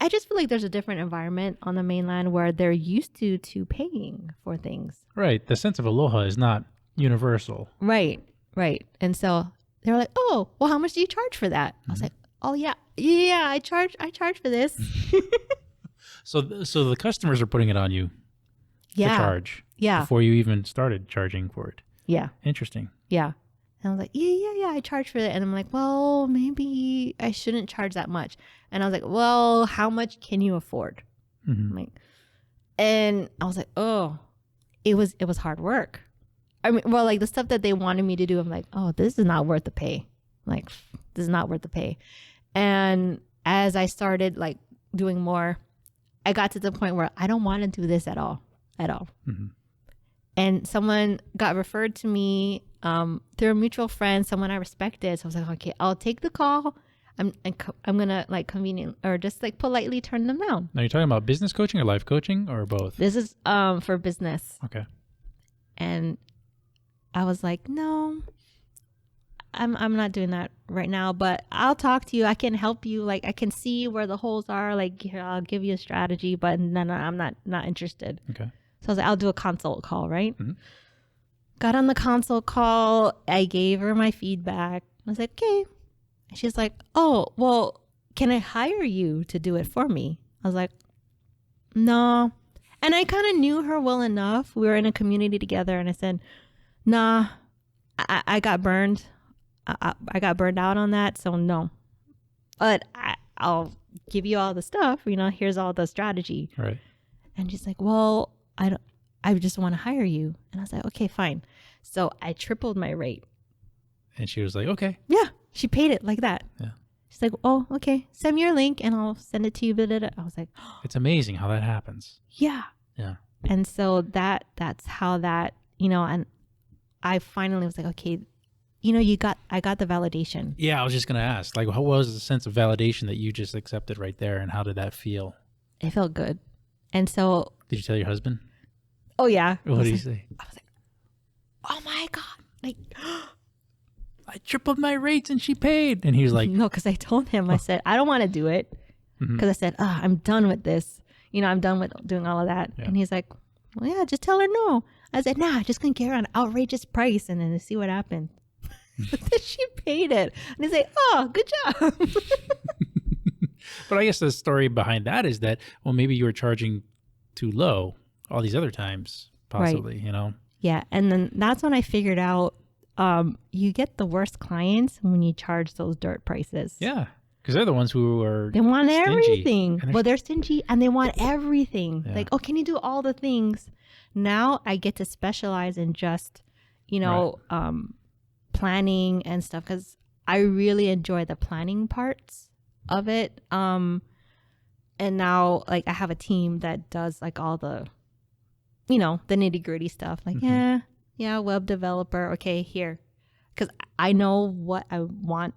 I just feel like there's a different environment on the mainland where they're used to paying for things. Right. The sense of aloha is not universal. Right. And so they were like, oh, well, how much do you charge for that? I was like, oh yeah, I charge for this. So the customers are putting it on you to charge. Yeah. Before you even started charging for it. Yeah. Interesting. Yeah. And I was like, yeah, I charge for it. And I'm like, well, maybe I shouldn't charge that much. And I was like, well, how much can you afford? Mm-hmm. And I was like, oh, it was hard work. I mean, well, like the stuff that they wanted me to do, I'm like, oh, this is not worth the pay. Like, this is not worth the pay. And as I started like doing more, I got to the point where I don't want to do this at all. Mm-hmm. And someone got referred to me through a mutual friend, someone I respected. So I was like, okay, I'll take the call. I'm gonna like convenient or just like politely turn them down. Now you're talking about business coaching or life coaching or both? This is for business. Okay. And I was like, no, I'm not doing that right now, but I'll talk to you. I can help you. Like I can see where the holes are. Like here, I'll give you a strategy, but no, I'm not interested. Okay. So I was like, I'll do a consult call, right? Mm-hmm. Got on the consult call. I gave her my feedback. I was like, okay. And she's like, oh, well, can I hire you to do it for me? I was like, no. And I kind of knew her well enough. We were in a community together, and I said, nah, I got burned. I got burned out on that, so no. But I'll give you all the stuff, here's all the strategy. Right. And she's like, well, I just want to hire you. And I was like, okay, fine. So I tripled my rate. And she was like, okay. Yeah. She paid it like that. Yeah. She's like, oh, okay. Send me your link and I'll send it to you. I was like, oh. It's amazing how that happens. Yeah. Yeah. And so that's how that, and I finally was like, okay, I got the validation. Yeah. I was just going to ask, like, what was the sense of validation that you just accepted right there? And how did that feel? It felt good. And so. Did you tell your husband? Oh, yeah. What did he say? I was like, oh my God. Like, I tripled my rates and she paid. And he was like, no, because I told him, I said, I don't want to do it. Because I said, I'm done with this. I'm done with doing all of that. Yeah. And he's like, well, yeah, just tell her no. I said, nah, just gonna get her an outrageous price and then see what happens. Then she paid it. And he's like, oh, good job. But I guess the story behind that is that, well, maybe you were charging too low all these other times, possibly, right. Yeah. And then that's when I figured out you get the worst clients when you charge those dirt prices. Yeah. Because they're the ones who are They want stingy. Everything. Well, they're stingy and they want everything. Yeah. Like, oh, can you do all the things? Now I get to specialize in just, right. Planning and stuff because I really enjoy the planning parts of it. And now, like, I have a team that does, like, all the, the nitty-gritty stuff. Like, yeah, web developer. Okay, here. Because I know what I want.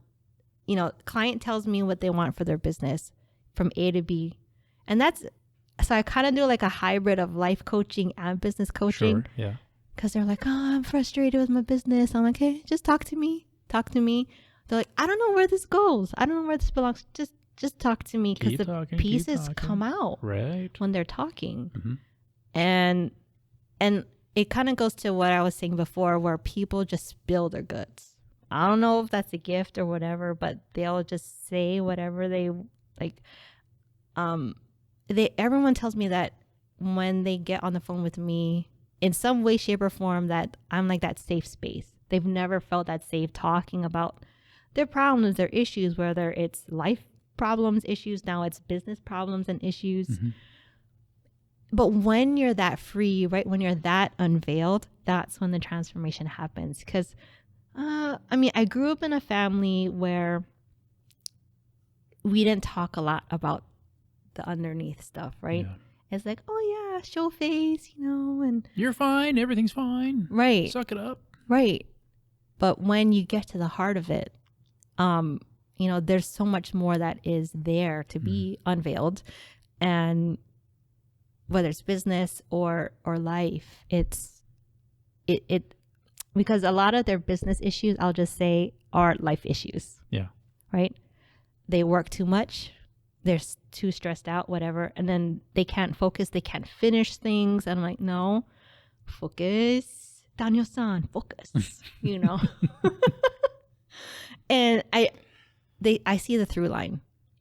Client tells me what they want for their business from A to B. And so I kind of do like a hybrid of life coaching and business coaching. Sure, yeah. Because they're like, oh, I'm frustrated with my business. I'm like, hey, just talk to me. Talk to me. They're like, I don't know where this goes. I don't know where this belongs. Just talk to me because the pieces come out right when they're talking. And it kind of goes to what I was saying before where people just spill their guts. I don't know if that's a gift or whatever, but they'll just say whatever they like. Everyone tells me that when they get on the phone with me in some way, shape, or form, that I'm like that safe space. They've never felt that safe talking about their problems, their issues, whether it's life problems, issues, now it's business problems and issues. But when you're that free, right, when you're that unveiled, that's when the transformation happens. Because, I grew up in a family where we didn't talk a lot about the underneath stuff, right? Yeah. It's like, oh yeah, show face, and you're fine, everything's fine. Right. Suck it up. Right. But when you get to the heart of it, there's so much more that is there to be unveiled. And whether it's business or life, it's because a lot of their business issues, I'll just say, are life issues. Yeah. Right? They work too much. They're too stressed out, whatever. And then they can't focus. They can't finish things. And I'm like, no, focus. Daniel-san, focus, And I see the through line.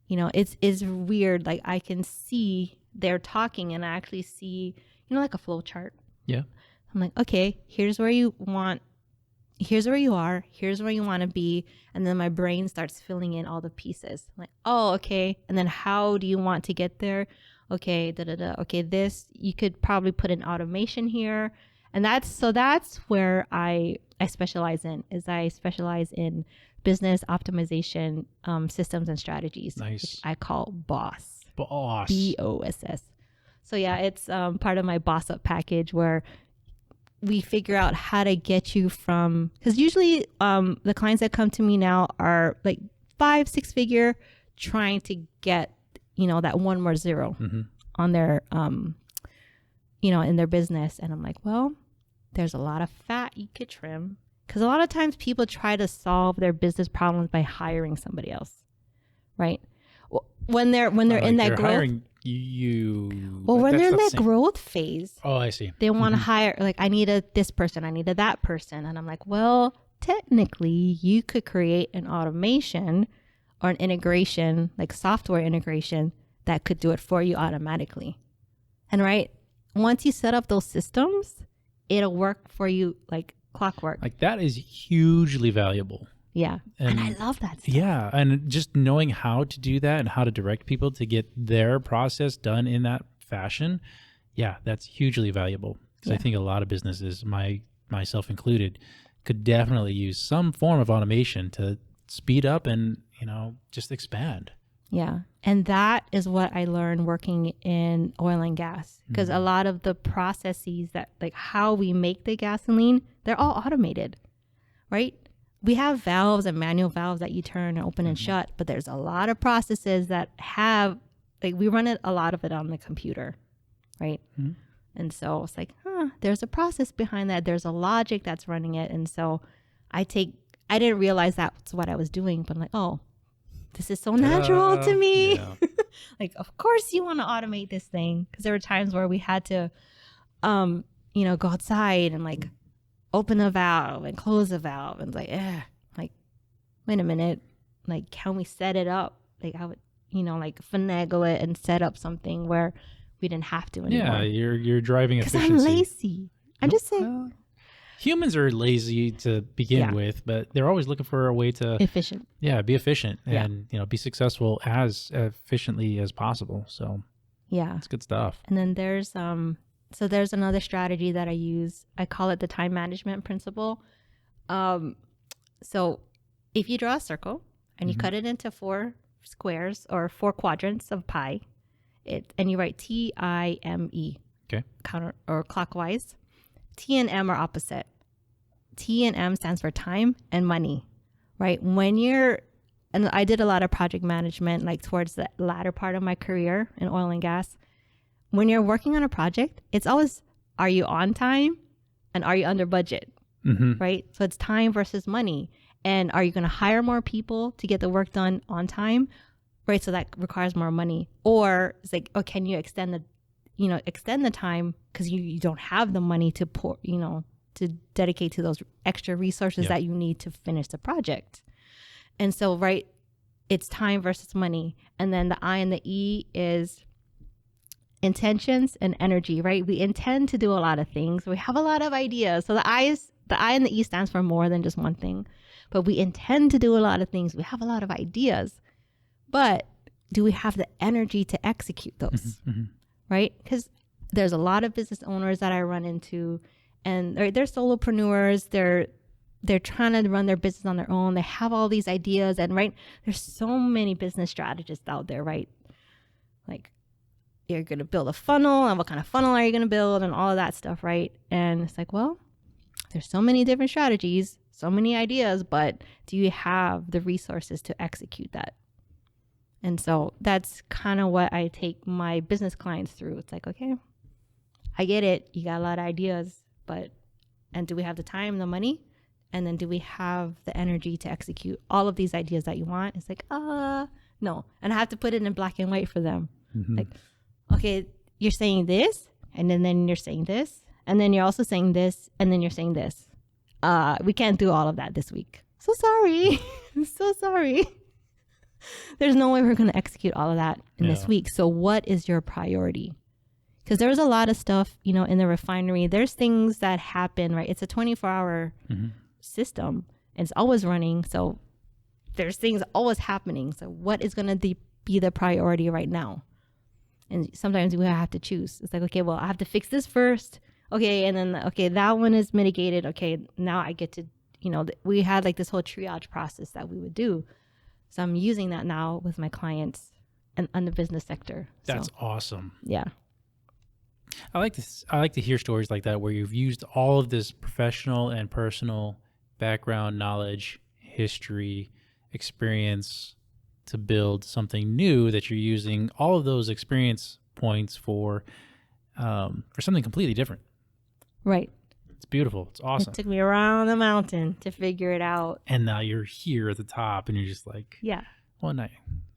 It's weird. Like I can see they're talking and I actually see, like a flow chart. Yeah. I'm like, okay, here's where you are, here's where you want to be. And then my brain starts filling in all the pieces. I'm like, oh, okay. And then how do you want to get there? Okay, okay, this, you could probably put an automation here. And that's where I specialize in business optimization systems and strategies. Nice. Which I call BOSS. BOSS. BOSS. So yeah, it's part of my Boss Up package where we figure out how to get you from, because usually the clients that come to me now are like 5-6 figure trying to get, that one more zero on their, in their business. And I'm like, well, there's a lot of fat you could trim. Because a lot of times people try to solve their business problems by hiring somebody else, right? When they're in that growth, hiring you. Well, when they're in that growth phase, oh, I see. They want to hire, like, I need this person, I need that person, and I'm like, well, technically, you could create an automation or an integration, like software integration, that could do it for you automatically, and right. once you set up those systems, it'll work for you like clockwork. Like that is hugely valuable. Yeah. And I love that stuff. Yeah. And just knowing how to do that and how to direct people to get their process done in that fashion. Yeah, that's hugely valuable. Because I think a lot of businesses, myself included, could definitely use some form of automation to speed up and, just expand. Yeah. And that is what I learned working in oil and gas. Because a lot of the processes that like how we make the gasoline, they're all automated, right? We have valves and manual valves that you turn and open and shut, but there's a lot of processes that have, like we run a lot of it on the computer, right? And so it's like, there's a process behind that. There's a logic that's running it. And so I didn't realize that's what I was doing, but I'm like, oh, this is so natural to me. Yeah. Like, of course you want to automate this thing. Because there were times where we had to, go outside and like open a valve and close a valve. And like, wait a minute. Like, can we set it up? Like, I would, like finagle it and set up something where we didn't have to anymore. Yeah, you're driving efficiency. Because I'm lazy. I'm just saying. Humans are lazy to begin with, but they're always looking for a way to efficient. Yeah, be efficient and be successful as efficiently as possible. So it's good stuff. And then there's there's another strategy that I use. I call it the time management principle. So if you draw a circle and you cut it into 4 squares or 4 quadrants of pi, and you write TIME. Okay. Counter or clockwise. T and M are opposite. T and M stands for time and money, right? And I did a lot of project management, like towards the latter part of my career in oil and gas. When you're working on a project, it's always, are you on time and are you under budget, right? So it's time versus money. And are you going to hire more people to get the work done on time, right? So that requires more money. Or it's like, can you extend the time because you don't have the money to to dedicate to those extra resources that you need to finish the project. And so, right, it's time versus money. And then the I and the E is intentions and energy, right? We intend to do a lot of things. We have a lot of ideas. So the I and the E stands for more than just one thing. But we intend to do a lot of things. We have a lot of ideas. But do we have the energy to execute those? Right? Because there's a lot of business owners that I run into, and they're solopreneurs. They're trying to run their business on their own. They have all these ideas, and right, there's so many business strategists out there, right? Like, you're going to build a funnel, and what kind of funnel are you going to build, and all of that stuff, right? And it's like, well, there's so many different strategies, so many ideas, but do you have the resources to execute that? And so that's kind of what I take my business clients through. It's like, okay, I get it. You got a lot of ideas, and do we have the time, the money? And then do we have the energy to execute all of these ideas that you want? It's like, no. And I have to put it in black and white for them. Like, okay, you're saying this, and then you're saying this, and then you're also saying this, and then you're saying this. We can't do all of that this week. So sorry. I'm so sorry. There's no way we're going to execute all of that in this week. So what is your priority? Because there's a lot of stuff, in the refinery. There's things that happen, right? It's a 24-hour system, and it's always running. So there's things always happening. So what is going to be the priority right now? And sometimes we have to choose. It's like, okay, well, I have to fix this first. Okay, and then, okay, that one is mitigated. Okay, now I get to, we had like this whole triage process that we would do. So I'm using that now with my clients and on the business sector. That's awesome. Yeah. I like to hear stories like that where you've used all of this professional and personal background, knowledge, history, experience to build something new that you're using all of those experience points for something completely different. Right. It's beautiful. It's awesome. It took me around the mountain to figure it out. And now you're here at the top, and you're just like, yeah. Well, no,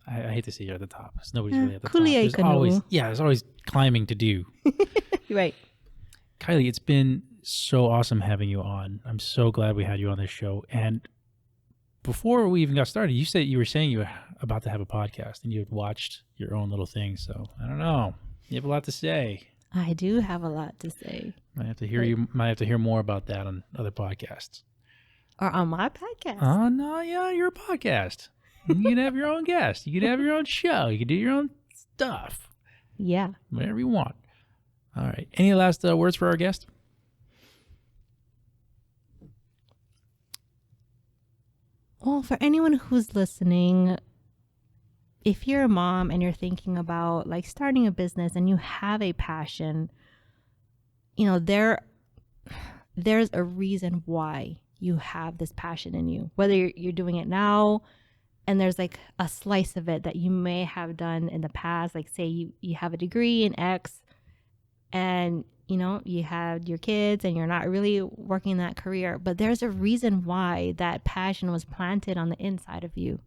I hate to see you at the top because nobody's really at the top. There's always climbing to do. Right. Kylie, it's been so awesome having you on. I'm so glad we had you on this show. And before we even got started, you were saying you were about to have a podcast, and you had watched your own little thing. So I don't know. You have a lot to say. I do have a lot to say. I have to hear might have to hear more about that on other podcasts. Or on my podcast. Oh no, yeah, you're a podcast. You can have your own guest. You can have your own show. You can do your own stuff. Yeah. Whatever you want. All right. Any last words for our guest? Well, for anyone who's listening, if you're a mom and you're thinking about like starting a business and you have a passion, you know, there's a reason why you have this passion in you. Whether you're doing it now and there's like a slice of it that you may have done in the past, like say you have a degree in X and you know, you had your kids and you're not really working that career, but there's a reason why that passion was planted on the inside of you.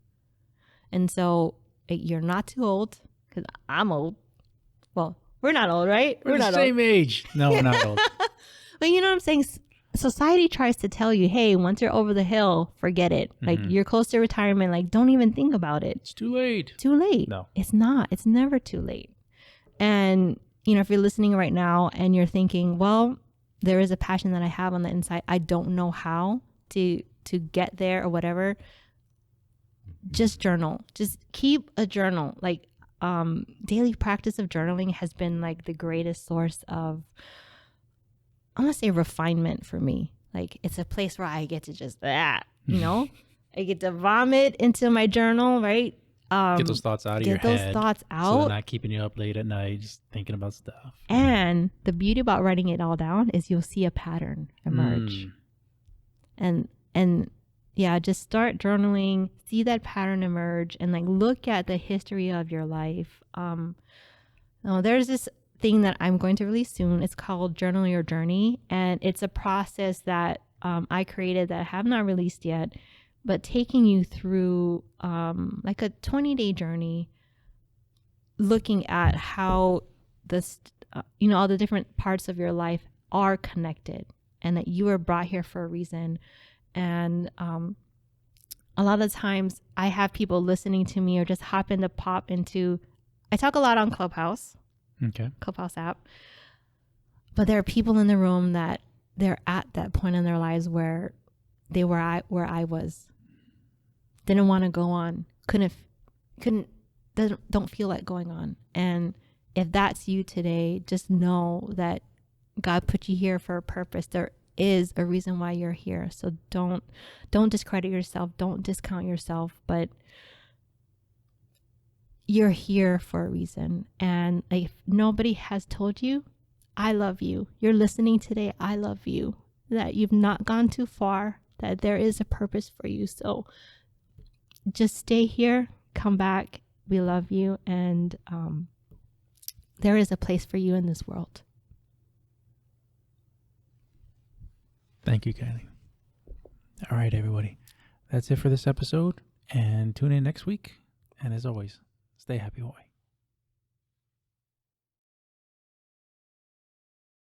And so you're not too old, because I'm old. Well, we're not old, right? We're not the same age. No, we're not old. But you know what I'm saying? Society tries to tell you, hey, once you're over the hill, forget it. Like you're close to retirement, like don't even think about it. It's too late. Too late. No. It's not. It's never too late. And you know, if you're listening right now and you're thinking, well, there is a passion that I have on the inside, I don't know how to get there or whatever, just journal. Just keep a journal. Like daily practice of journaling has been like the greatest source of, I want to say, refinement for me. Like it's a place where I get to just you know, I get to vomit into my journal, right? Get those thoughts out of your head. Get those thoughts out. So they're not keeping you up late at night just thinking about stuff. And the beauty about writing it all down is you'll see a pattern emerge. And yeah, just start journaling, see that pattern emerge, and like look at the history of your life. There's this thing that I'm going to release soon. It's called Journal Your Journey. And it's a process that I created that I have not released yet, but taking you through like a 20-day journey, looking at how this, all the different parts of your life are connected and that you were brought here for a reason. And a lot of times I have people listening to me or just pop into, I talk a lot on Clubhouse app, but there are people in the room that they're at that point in their lives where they were where I was. Didn't want to go on, don't feel like going on. And if that's you today, just know that God put you here for a purpose. There is a reason why you're here. So don't discredit yourself. Don't discount yourself, but you're here for a reason. And if nobody has told you, I love you. You're listening today. I love you. That you've not gone too far, that there is a purpose for you. So just stay here, come back. We love you. And there is a place for you in this world. Thank you, Kylie. All right, everybody. That's it for this episode. And tune in next week. And as always, stay happy, Hawaii.